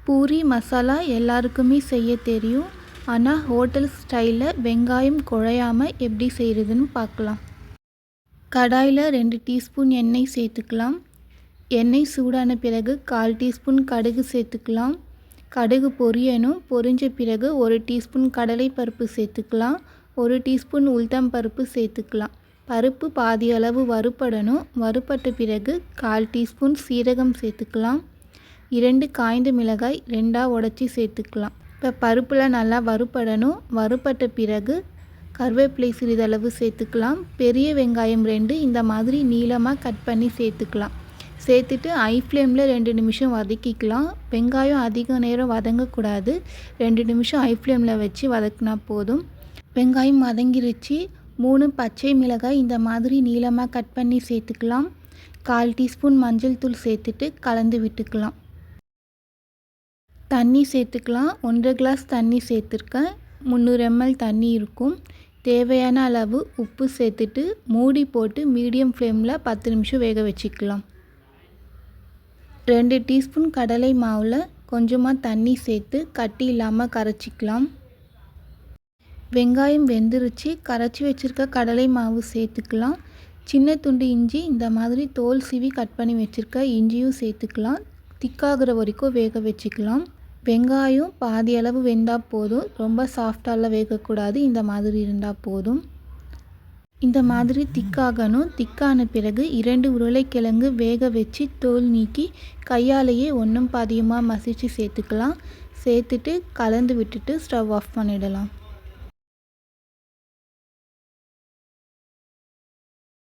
பூரி மசாலா எல்லாருக்குமே செய்ய தெரியும். ஆனால் ஹோட்டல் ஸ்டைலில் வெங்காயம் குழையாமல் எப்படி செய்கிறதுன்னு பார்க்கலாம். கடாயில் 2 டீஸ்பூன் எண்ணெய் சேர்த்துக்கலாம். எண்ணெய் சூடான பிறகு 1/4 டீஸ்பூன் கடுகு சேர்த்துக்கலாம். கடுகு பொரியணும். பொரிஞ்ச பிறகு 1 டீஸ்பூன் கடலைப்பருப்பு சேர்த்துக்கலாம். 1 டீஸ்பூன் உளுத்தம் பருப்பு சேர்த்துக்கலாம். பருப்பு பாதி அளவு வறுபடணும். வறுபட்ட பிறகு 1/4 டீஸ்பூன் சீரகம் சேர்த்துக்கலாம். 2 காய்ந்த மிளகாய் 2ஆக உடச்சி சேர்த்துக்கலாம். இப்போ பருப்பில் நல்லா வறுபடணும். வறுபட்ட பிறகு கருவேப்பிலை சிறிதளவு சேர்த்துக்கலாம். பெரிய வெங்காயம் 2 இந்த மாதிரி நீளமாக கட் பண்ணி சேர்த்துக்கலாம். சேர்த்துட்டு ஹை ஃப்ளேமில் 2 நிமிஷம் வதக்கிக்கலாம். வெங்காயம் அதிக நேரம் வதங்கக்கூடாது. 2 நிமிஷம் ஹை ஃப்ளேமில் வச்சு வதக்கினா போதும். வெங்காயம் வதங்கிருச்சு. 3 பச்சை மிளகாய் இந்த மாதிரி நீளமாக கட் பண்ணி சேர்த்துக்கலாம். 1/4 டீஸ்பூன் மஞ்சள் தூள் சேர்த்துட்டு கலந்து விட்டுக்கலாம். தண்ணி சேர்த்துக்கலாம். 1/2 கிளாஸ் தண்ணி சேர்த்துருக்கேன். 300 ml தண்ணி இருக்கும். தேவையான அளவு உப்பு சேர்த்துட்டு மூடி போட்டு மீடியம் ஃப்ளேமில் 10 நிமிஷம் வேக வச்சுக்கலாம். 2 டீஸ்பூன் கடலை மாவில் கொஞ்சமாக தண்ணி சேர்த்து கட்டி இல்லாமல் கரைச்சிக்கலாம். வெங்காயம் வெந்துருச்சு. கரைச்சி வச்சுருக்க கடலை மாவு சேர்த்துக்கலாம். சின்ன துண்டு இஞ்சி இந்த மாதிரி தோல் சீவி கட் பண்ணி வச்சுருக்க இஞ்சியும் சேர்த்துக்கலாம். திக்காகிற வரைக்கும் வேக வச்சுக்கலாம். வெங்காயம் பாதி அளவு வெந்தால் போதும். ரொம்ப சாஃப்டாலாம் வேகக்கூடாது. இந்த மாதிரி இருந்தால் போதும். இந்த மாதிரி திக்காகணும். திக்கான பிறகு 2 உருளைக்கிழங்கு வேக வச்சு தோல் நீக்கி கையாலேயே ஒன்றும் பாதியுமாக மசிச்சு சேர்த்துக்கலாம். சேர்த்துட்டு கலந்து விட்டுட்டு ஸ்டவ் ஆஃப் பண்ணிடலாம்.